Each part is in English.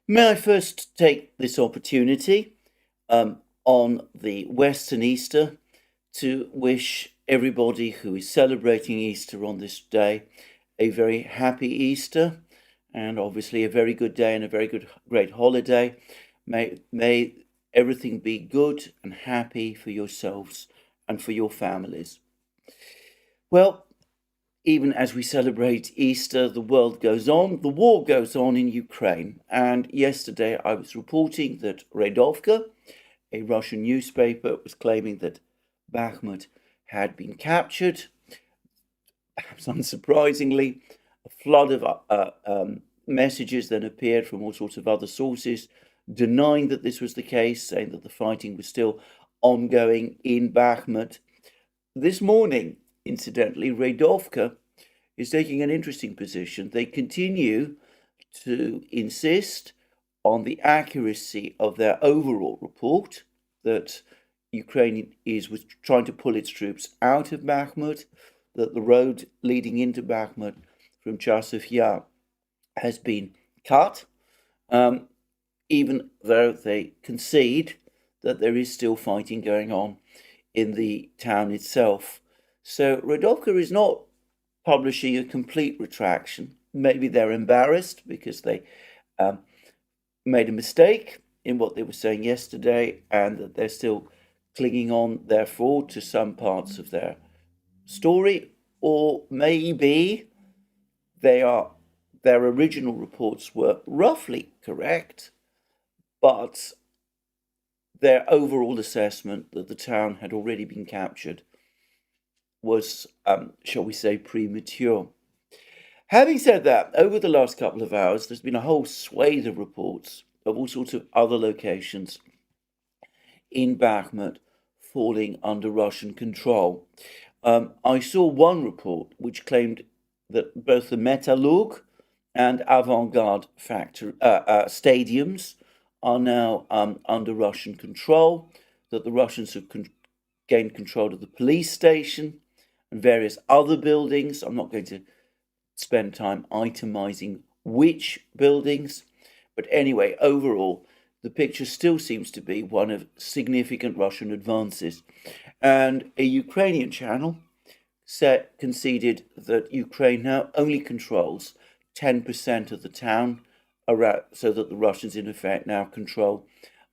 May I first take this opportunity on the Western Easter to wish everybody who is celebrating Easter on this day a very happy Easter and obviously a very good day and a very great holiday. May everything be good and happy for yourselves and for your families. Well, even as we celebrate Easter, the world goes on, the war goes on in Ukraine. And yesterday I was reporting that Redovka, a Russian newspaper, was claiming that Bakhmut had been captured. Perhaps unsurprisingly, a flood of messages then appeared from all sorts of other sources denying that this was the case, saying that the fighting was still ongoing in Bakhmut. This morning, incidentally, Redovka is taking an interesting position. They continue to insist on the accuracy of their overall report that Ukraine was trying to pull its troops out of Bakhmut, that the road leading into Bakhmut from Chasiv Yar has been cut, even though they concede that there is still fighting going on in the town itself. So Radovka is not publishing a complete retraction. Maybe they're embarrassed because they made a mistake in what they were saying yesterday and that they're still clinging on, therefore, to some parts of their story, or maybe their original reports were roughly correct, but their overall assessment that the town had already been captured was, shall we say, premature. Having said that, over the last couple of hours, there's been a whole swathe of reports of all sorts of other locations in Bakhmut falling under Russian control. I saw one report which claimed that both the Metallurg and Avant-Garde stadiums are now under Russian control, that the Russians have gained control of the police station and various other buildings. I'm not going to spend time itemizing which buildings, but anyway, overall, the picture still seems to be one of significant Russian advances. And a Ukrainian channel conceded that Ukraine now only controls 10% of the town, so that the Russians, in effect, now control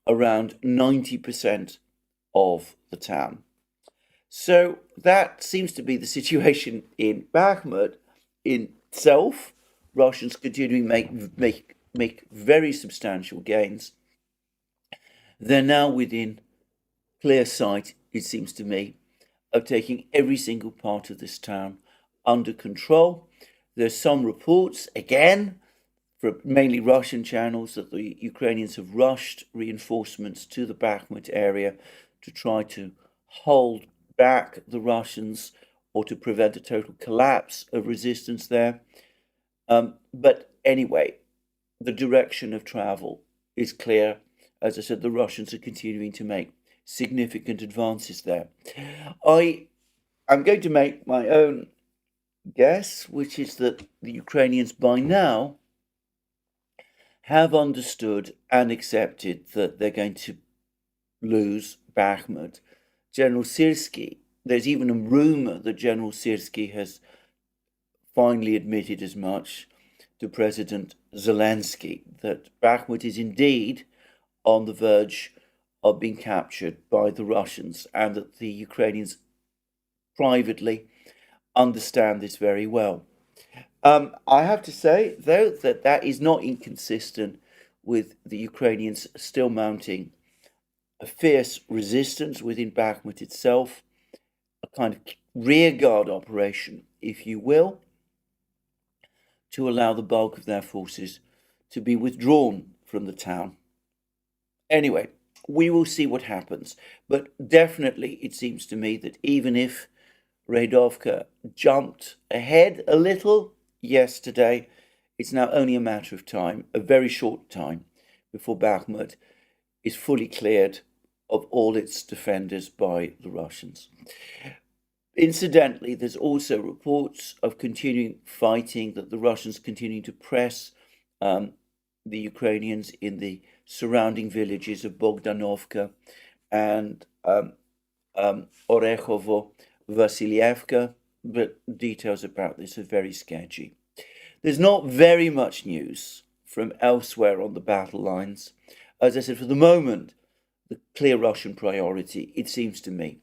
around 90% of the town. So that seems to be the situation in Bakhmut in itself. Russians continuing make very substantial gains. They're now within clear sight, it seems to me, of taking every single part of this town under control. There's some reports, again, from mainly Russian channels, that the Ukrainians have rushed reinforcements to the Bakhmut area to try to hold back the Russians or to prevent a total collapse of resistance there. But anyway, the direction of travel is clear. As I said, the Russians are continuing to make significant advances there. I'm going to make my own guess, which is that the Ukrainians by now have understood and accepted that they're going to lose Bakhmut. General Syrskyi, there's even a rumor that General Syrskyi has finally admitted as much to President Zelensky, that Bakhmut is indeed on the verge of being captured by the Russians, and that the Ukrainians privately understand this very well. I have to say, though, that that is not inconsistent with the Ukrainians still mounting a fierce resistance within Bakhmut itself, a kind of rearguard operation, if you will, to allow the bulk of their forces to be withdrawn from the town. Anyway, we will see what happens. But definitely, it seems to me that even if Radovka jumped ahead a little yesterday, it's now only a matter of time, a very short time, before Bakhmut is fully cleared of all its defenders by the Russians. Incidentally, there's also reports of continuing fighting, that the Russians continue to press the Ukrainians in the surrounding villages of Bogdanovka and Orekhovo, Vasilievka, but details about this are very sketchy. There's not very much news from elsewhere on the battle lines. As I said, for the moment, the clear Russian priority, it seems to me,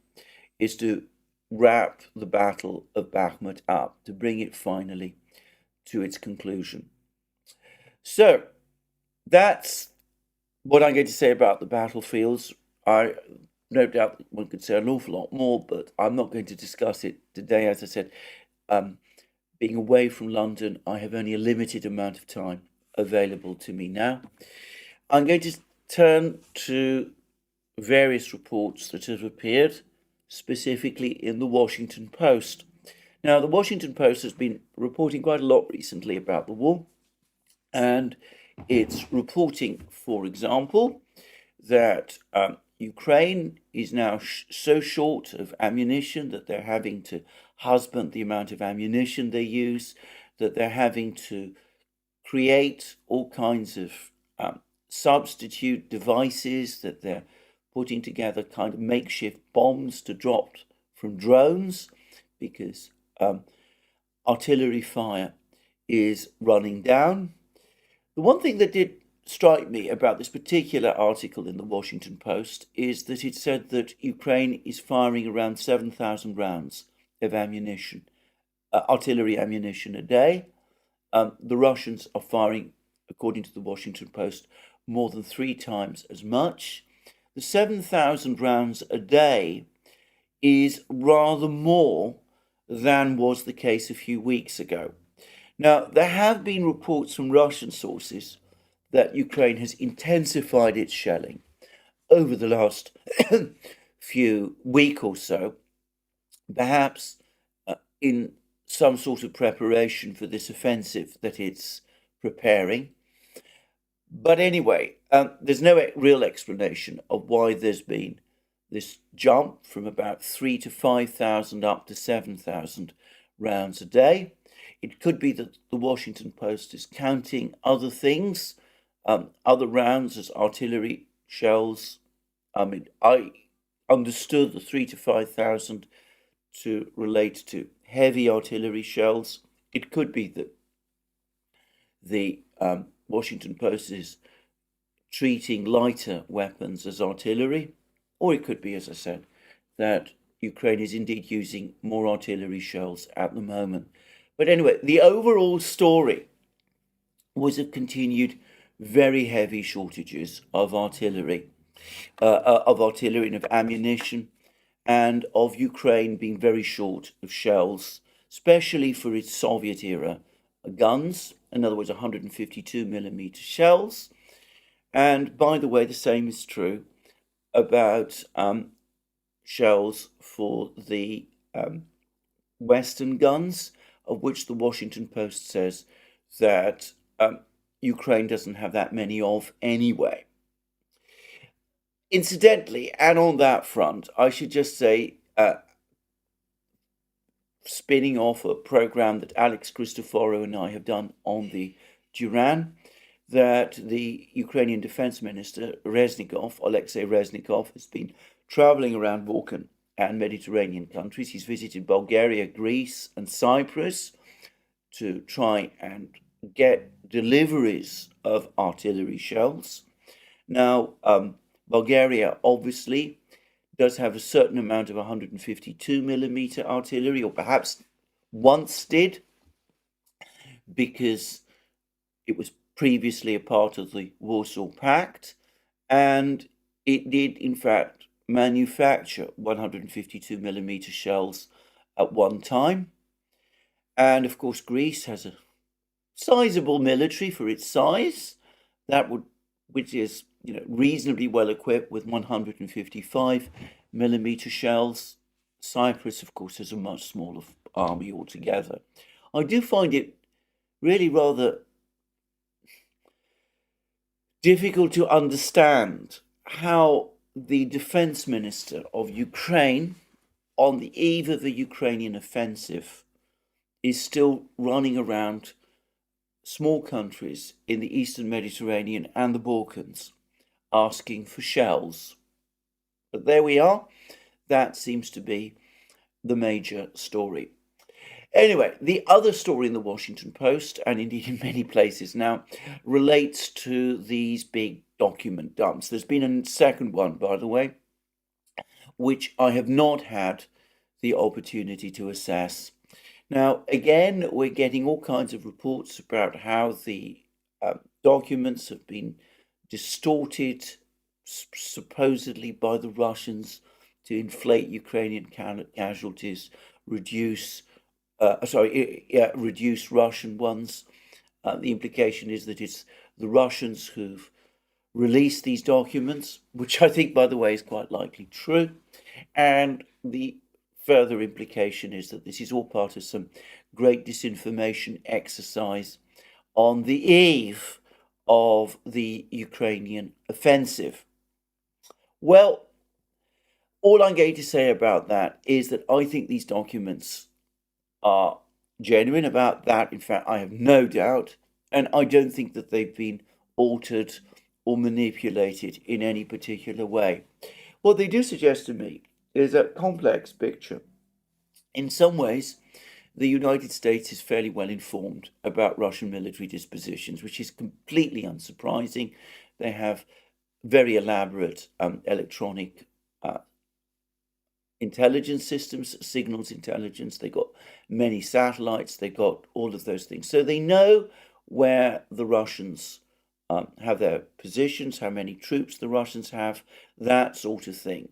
is to wrap the Battle of Bakhmut up, to bring it finally to its conclusion. So, that's what I'm going to say about the battlefields. I no doubt one could say an awful lot more, but I'm not going to discuss it today. As I said, being away from London, I have only a limited amount of time available to me now. I'm going to turn to various reports that have appeared, specifically in the Washington Post. Now, the Washington Post has been reporting quite a lot recently about the war, and it's reporting, for example, that Ukraine is now so short of ammunition that they're having to husband the amount of ammunition they use, that they're having to create all kinds of substitute devices, that they're putting together kind of makeshift bombs to drop from drones because artillery fire is running down. The one thing that did strike me about this particular article in the Washington Post is that it said that Ukraine is firing around 7,000 rounds of ammunition, artillery ammunition a day. The Russians are firing, according to the Washington Post, more than 3 times as much. The 7,000 rounds a day is rather more than was the case a few weeks ago. Now, there have been reports from Russian sources that Ukraine has intensified its shelling over the last few week or so, perhaps in some sort of preparation for this offensive that it's preparing. But anyway, there's no real explanation of why there's been this jump from about 3,000 to 5,000 up to 7,000 rounds a day. It could be that the Washington Post is counting other things, other rounds as artillery shells. I mean, I understood the 3,000 to 5,000 to relate to heavy artillery shells. It could be that the Washington Post is treating lighter weapons as artillery, or it could be, as I said, that Ukraine is indeed using more artillery shells at the moment. But anyway, the overall story was of continued very heavy shortages of artillery and of ammunition, and of Ukraine being very short of shells, especially for its Soviet era guns, in other words, 152 millimeter shells. And by the way, the same is true about shells for the Western guns, of which the Washington Post says that Ukraine doesn't have that many of anyway. Incidentally, and on that front, I should just say, spinning off a program that Alex Christoforou and I have done on the Duran, that the Ukrainian Defense Minister, Alexei Reznikov, has been traveling around Balkan and Mediterranean countries. He's visited Bulgaria, Greece, and Cyprus to try and get deliveries of artillery shells. Now, Bulgaria obviously does have a certain amount of 152 millimeter artillery, or perhaps once did, because it was previously a part of the Warsaw Pact, and it did in fact manufacture 152 millimeter shells at one time. And of course, Greece has a sizable military for its size, which is reasonably well equipped with 155 millimeter shells. Cyprus, of course, has a much smaller army altogether. I do find it really rather difficult to understand how the defense minister of Ukraine, on the eve of the Ukrainian offensive, is still running around small countries in the Eastern Mediterranean and the Balkans asking for shells. But there we are. That seems to be the major story. Anyway, the other story in the Washington Post, and indeed in many places now, relates to these big document dumps. There's been a second one, by the way, which I have not had the opportunity to assess. Now, again, we're getting all kinds of reports about how the documents have been distorted, supposedly by the Russians, to inflate Ukrainian casualties, reduce reduce Russian ones. The implication is that it's the Russians who've released these documents, which I think, by the way, is quite likely true. And the further implication is that this is all part of some great disinformation exercise on the eve of the Ukrainian offensive. Well, all I'm going to say about that is that I think these documents are genuine. About that, in fact, I have no doubt, and I don't think that they've been altered or manipulated in any particular way. What they do suggest to me is a complex picture. In some ways, the United States is fairly well informed about Russian military dispositions, which is completely unsurprising. They have very elaborate electronic intelligence systems, signals intelligence. They got many satellites. They got all of those things. So they know where the Russians have their positions, how many troops the Russians have, that sort of thing.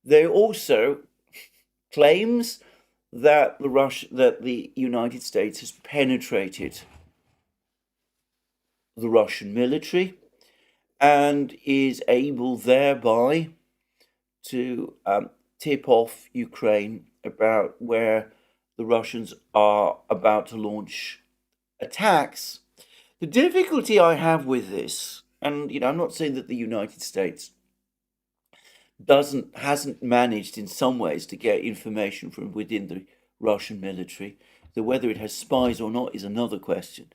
They also claims that the United States has penetrated the Russian military and is able thereby to tip off Ukraine about where the Russians are about to launch attacks. The difficulty I have with this, and I'm not saying that the United States hasn't managed in some ways to get information from within the Russian military. Whether it has spies or not is another question.